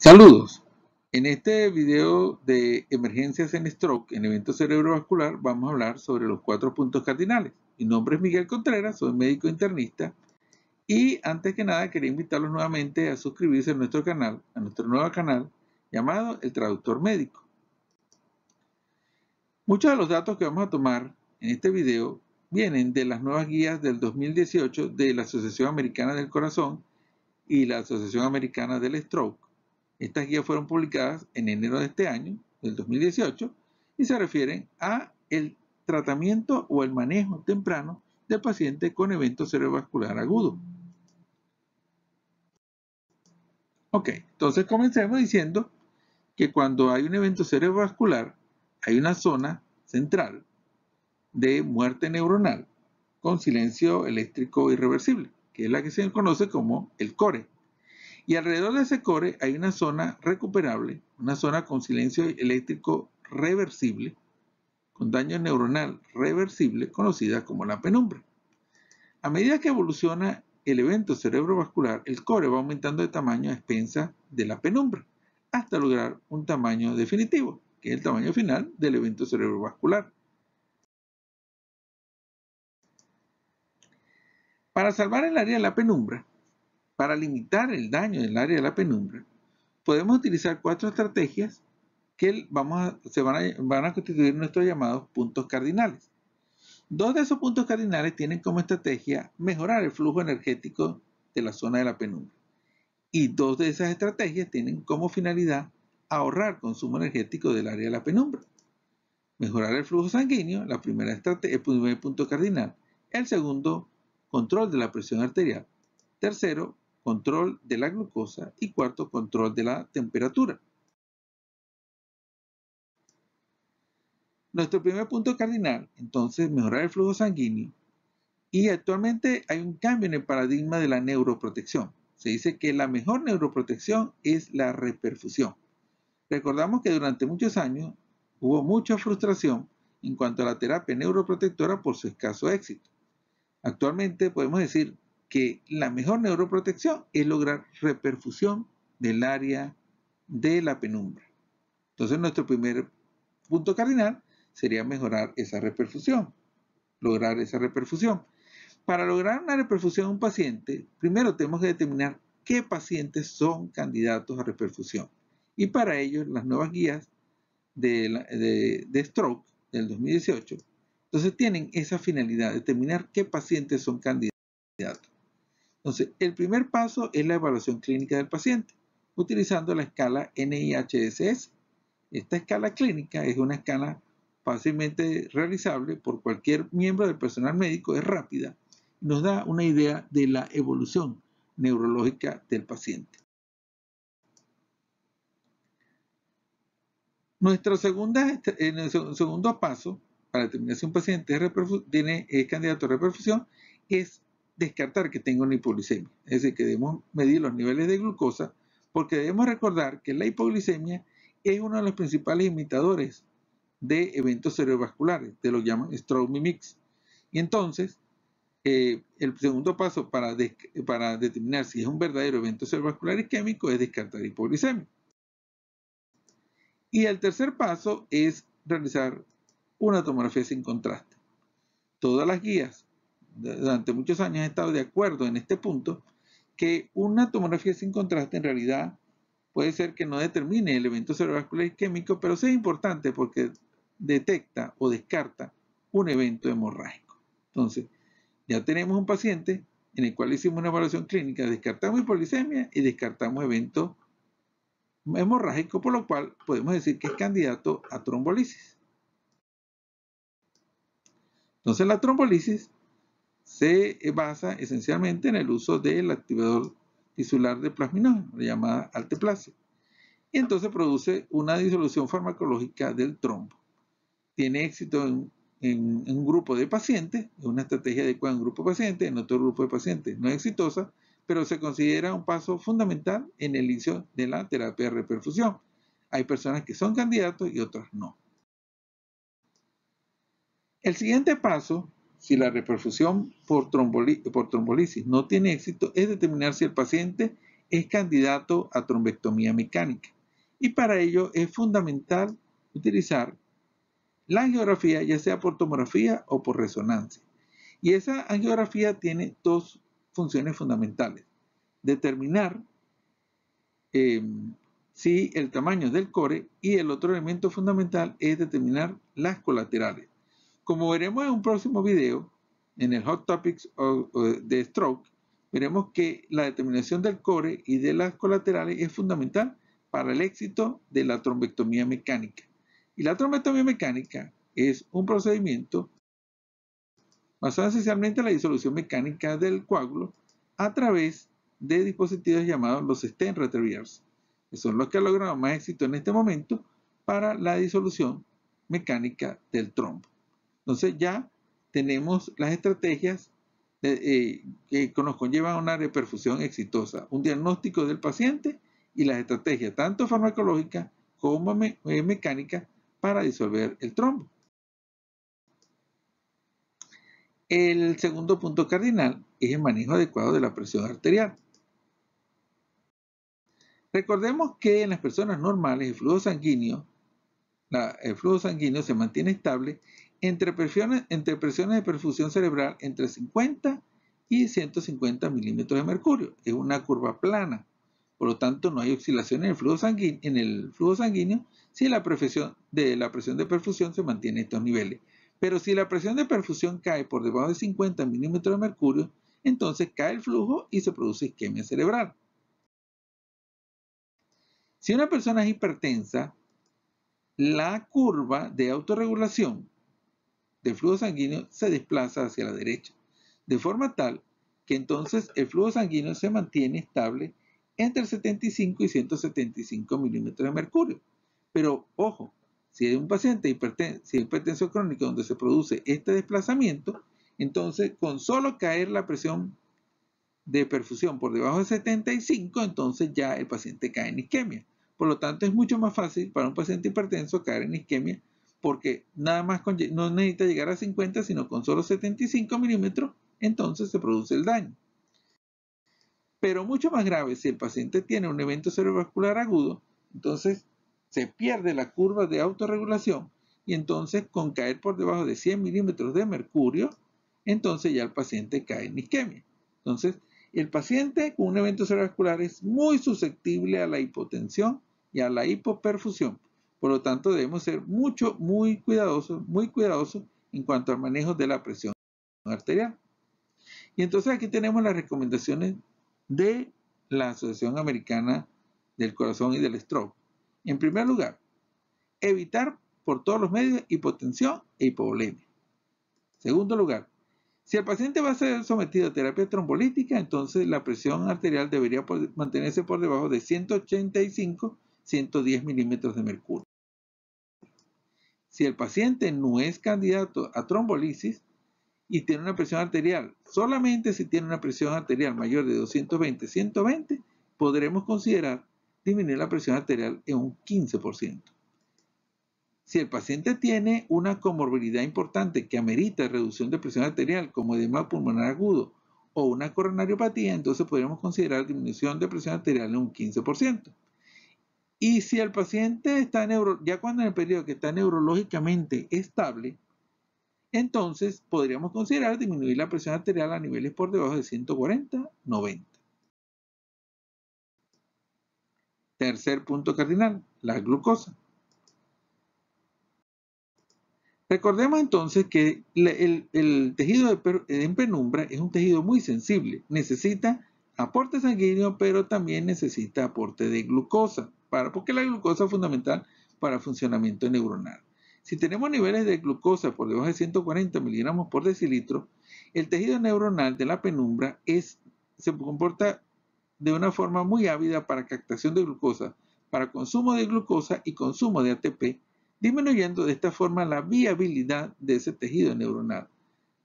Saludos. En este video de emergencias en stroke, en evento cerebrovascular, vamos a hablar sobre los 4 puntos cardinales. Mi nombre es Miguel Contreras, soy médico internista y antes que nada quería invitarlos nuevamente a suscribirse a nuestro canal, a nuestro nuevo canal llamado El Traductor Médico. Muchos de los datos que vamos a tomar en este video vienen de las nuevas guías del 2018 de la Asociación Americana del Corazón y la Asociación Americana del Stroke. Estas guías fueron publicadas en enero de este año, del 2018, y se refieren a el tratamiento o el manejo temprano del paciente con evento cerebrovascular agudo. Ok, entonces comencemos diciendo que cuando hay un evento cerebrovascular, hay una zona central de muerte neuronal con silencio eléctrico irreversible, que es la que se conoce como el core. Y alrededor de ese core hay una zona recuperable, una zona con silencio eléctrico reversible, con daño neuronal reversible, conocida como la penumbra. A medida que evoluciona el evento cerebrovascular, el core va aumentando de tamaño a expensas de la penumbra, hasta lograr un tamaño definitivo, que es el tamaño final del evento cerebrovascular. Para salvar el área de la penumbra, para limitar el daño del área de la penumbra, podemos utilizar 4 estrategias que van a constituir nuestros llamados puntos cardinales. 2 de esos puntos cardinales tienen como estrategia mejorar el flujo energético de la zona de la penumbra. Y 2 de esas estrategias tienen como finalidad ahorrar consumo energético del área de la penumbra. Mejorar el flujo sanguíneo, el primer punto cardinal. El segundo, control de la presión arterial. Tercero, control de la glucosa. Y cuarto, control de la temperatura. Nuestro primer punto cardinal, entonces, mejorar el flujo sanguíneo. Y actualmente hay un cambio en el paradigma de la neuroprotección. Se dice que la mejor neuroprotección es la reperfusión. Recordamos que durante muchos años hubo mucha frustración en cuanto a la terapia neuroprotectora por su escaso éxito. Actualmente podemos decir que la mejor neuroprotección es lograr reperfusión del área de la penumbra. Entonces nuestro primer punto cardinal sería mejorar esa reperfusión, lograr esa reperfusión. Para lograr una reperfusión a un paciente, primero tenemos que determinar qué pacientes son candidatos a reperfusión. Y para ello, las nuevas guías de Stroke del 2018, entonces tienen esa finalidad, determinar qué pacientes son candidatos. Entonces, el primer paso es la evaluación clínica del paciente, utilizando la escala NIHSS. Esta escala clínica es una escala fácilmente realizable por cualquier miembro del personal médico, es rápida y nos da una idea de la evolución neurológica del paciente. Nuestro segundo paso para determinar si un paciente es candidato a reperfusión es descartar que tenga una hipoglicemia. Es decir, que debemos medir los niveles de glucosa porque debemos recordar que la hipoglicemia es uno de los principales imitadores de eventos cerebrovasculares, de lo que llaman stroke mimics. Y entonces, el segundo paso para determinar si es un verdadero evento cerebrovascular isquémico es descartar hipoglicemia. Y el tercer paso es realizar una tomografía sin contraste. Todas las guías durante muchos años han estado de acuerdo en este punto que una tomografía sin contraste en realidad puede ser que no determine el evento cerebrovascular isquémico, pero sí es importante porque detecta o descarta un evento hemorrágico. Entonces, ya tenemos un paciente en el cual hicimos una evaluación clínica, descartamos hipoglicemia y descartamos evento hemorrágico, por lo cual podemos decir que es candidato a trombolisis. Entonces, la trombolisis se basa esencialmente en el uso del activador tisular de plasminógeno, la llamada alteplasia. Y entonces produce una disolución farmacológica del trombo. Tiene éxito en un grupo de pacientes, es una estrategia adecuada en un grupo de pacientes, en otro grupo de pacientes no es exitosa, pero se considera un paso fundamental en el inicio de la terapia de reperfusión. Hay personas que son candidatos y otras no. El siguiente paso, si la reperfusión por trombolisis no tiene éxito, es determinar si el paciente es candidato a trombectomía mecánica. Y para ello es fundamental utilizar la angiografía, ya sea por tomografía o por resonancia. Y esa angiografía tiene dos funciones fundamentales. Determinar si el tamaño del core, y el otro elemento fundamental es determinar las colaterales. Como veremos en un próximo video, en el Hot Topics de Stroke, veremos que la determinación del core y de las colaterales es fundamental para el éxito de la trombectomía mecánica. Y la trombectomía mecánica es un procedimiento basado esencialmente en la disolución mecánica del coágulo a través de dispositivos llamados los stent retrievers, que son los que han logrado más éxito en este momento para la disolución mecánica del trombo. Entonces ya tenemos las estrategias que nos conllevan a una reperfusión exitosa, un diagnóstico del paciente y las estrategias tanto farmacológicas como mecánicas para disolver el trombo. El segundo punto cardinal es el manejo adecuado de la presión arterial. Recordemos que en las personas normales el flujo sanguíneo se mantiene estable entre presiones de perfusión cerebral entre 50 y 150 milímetros de mercurio. Es una curva plana. Por lo tanto, no hay oscilación en el flujo sanguíneo si la presión de perfusión se mantiene en estos niveles. Pero si la presión de perfusión cae por debajo de 50 milímetros de mercurio, entonces cae el flujo y se produce isquemia cerebral. Si una persona es hipertensa, la curva de autorregulación del flujo sanguíneo se desplaza hacia la derecha, de forma tal que entonces el flujo sanguíneo se mantiene estable entre 75 y 175 milímetros de mercurio. Pero ojo, si hay un paciente hipertenso crónico donde se produce este desplazamiento, entonces con solo caer la presión de perfusión por debajo de 75, entonces ya el paciente cae en isquemia. Por lo tanto, es mucho más fácil para un paciente hipertenso caer en isquemia porque nada más no necesita llegar a 50, sino con solo 75 milímetros, entonces se produce el daño. Pero mucho más grave, si el paciente tiene un evento cerebrovascular agudo, entonces se pierde la curva de autorregulación y entonces con caer por debajo de 100 milímetros de mercurio, entonces ya el paciente cae en isquemia. Entonces, el paciente con un evento cerebrovascular es muy susceptible a la hipotensión y a la hipoperfusión. Por lo tanto, debemos ser muy cuidadosos en cuanto al manejo de la presión arterial. Y entonces aquí tenemos las recomendaciones de la Asociación Americana del Corazón y del Stroke. En primer lugar, evitar por todos los medios hipotensión e hipovolemia. Segundo lugar, si el paciente va a ser sometido a terapia trombolítica, entonces la presión arterial debería mantenerse por debajo de 185-110 milímetros de mercurio. Si el paciente no es candidato a trombolisis y tiene una presión arterial, solamente si tiene una presión arterial mayor de 220-120, podremos considerar disminuir la presión arterial en un 15%. Si el paciente tiene una comorbilidad importante que amerita reducción de presión arterial, como edema pulmonar agudo o una coronariopatía, entonces podríamos considerar disminución de presión arterial en un 15%. Y si el paciente está ya cuando en el periodo que está neurológicamente estable, entonces podríamos considerar disminuir la presión arterial a niveles por debajo de 140-90. Tercer punto cardinal, la glucosa. Recordemos entonces que el tejido en penumbra es un tejido muy sensible. Necesita aporte sanguíneo, pero también necesita aporte de glucosa, porque la glucosa es fundamental para el funcionamiento neuronal. Si tenemos niveles de glucosa por debajo de 140 miligramos por decilitro, el tejido neuronal de la penumbra se comporta de una forma muy ávida para captación de glucosa, para consumo de glucosa y consumo de ATP, disminuyendo de esta forma la viabilidad de ese tejido neuronal.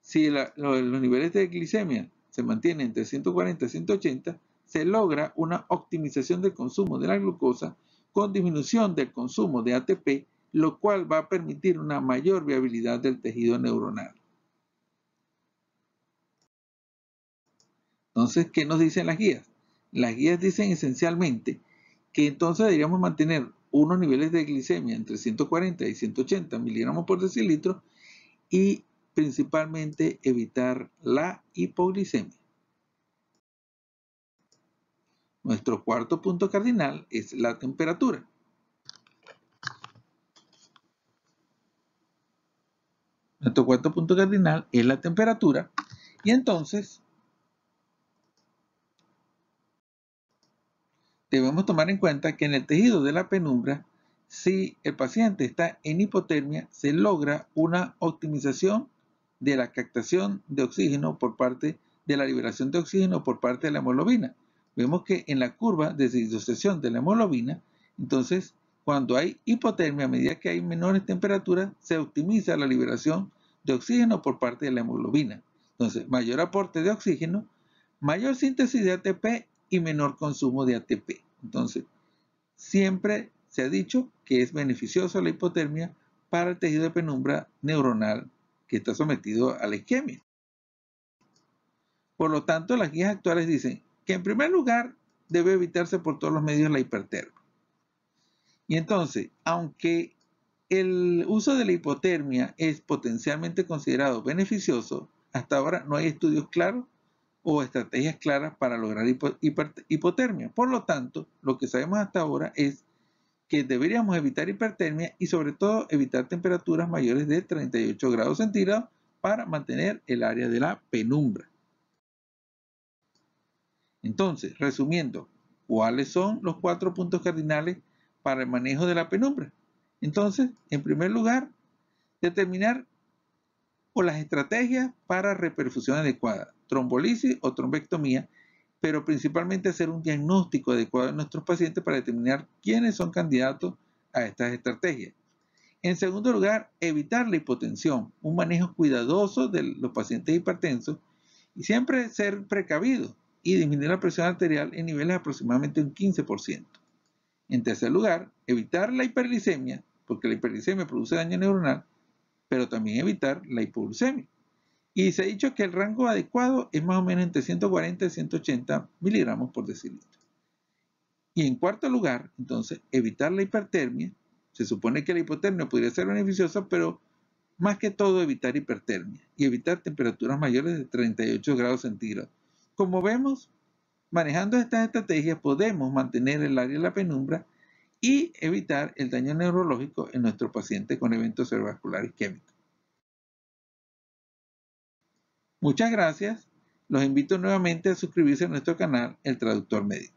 Si los niveles de glicemia se mantienen entre 140 y 180, se logra una optimización del consumo de la glucosa con disminución del consumo de ATP, lo cual va a permitir una mayor viabilidad del tejido neuronal. Entonces, ¿qué nos dicen las guías? Las guías dicen esencialmente que entonces deberíamos mantener unos niveles de glicemia entre 140 y 180 miligramos por decilitro y principalmente evitar la hipoglicemia. Nuestro cuarto punto cardinal es la temperatura. Nuestro cuarto punto cardinal es la temperatura y entonces debemos tomar en cuenta que en el tejido de la penumbra, si el paciente está en hipotermia, se logra una optimización de la captación de oxígeno por parte de la liberación de oxígeno por parte de la hemoglobina. Vemos que en la curva de disociación de la hemoglobina, entonces, cuando hay hipotermia, a medida que hay menores temperaturas, se optimiza la liberación de oxígeno por parte de la hemoglobina. Entonces, mayor aporte de oxígeno, mayor síntesis de ATP y menor consumo de ATP. Entonces, siempre se ha dicho que es beneficioso la hipotermia para el tejido de penumbra neuronal que está sometido a la isquemia. Por lo tanto, las guías actuales dicen que en primer lugar debe evitarse por todos los medios la hipertermia. Y entonces, aunque el uso de la hipotermia es potencialmente considerado beneficioso, hasta ahora no hay estudios claros o estrategias claras para lograr hipotermia. Por lo tanto, lo que sabemos hasta ahora es que deberíamos evitar hipertermia y sobre todo evitar temperaturas mayores de 38 grados centígrados para mantener el área de la penumbra. Entonces, resumiendo, ¿cuáles son los 4 puntos cardinales para el manejo de la penumbra? Entonces, en primer lugar, determinar las estrategias para reperfusión adecuada, trombolisis o trombectomía, pero principalmente hacer un diagnóstico adecuado de nuestros pacientes para determinar quiénes son candidatos a estas estrategias. En segundo lugar, evitar la hipotensión, un manejo cuidadoso de los pacientes hipertensos y siempre ser precavido y disminuir la presión arterial en niveles de aproximadamente un 15%. En tercer lugar, evitar la hiperglicemia, porque la hiperglicemia produce daño neuronal, pero también evitar la hipoglucemia. Y se ha dicho que el rango adecuado es más o menos entre 140 y 180 miligramos por decilitro. Y en cuarto lugar, entonces, evitar la hipertermia. Se supone que la hipotermia podría ser beneficiosa, pero más que todo evitar hipertermia y evitar temperaturas mayores de 38 grados centígrados. Como vemos, manejando estas estrategias podemos mantener el área de la penumbra y evitar el daño neurológico en nuestro paciente con eventos cerebrovasculares isquémicos. Muchas gracias. Los invito nuevamente a suscribirse a nuestro canal El Traductor Médico.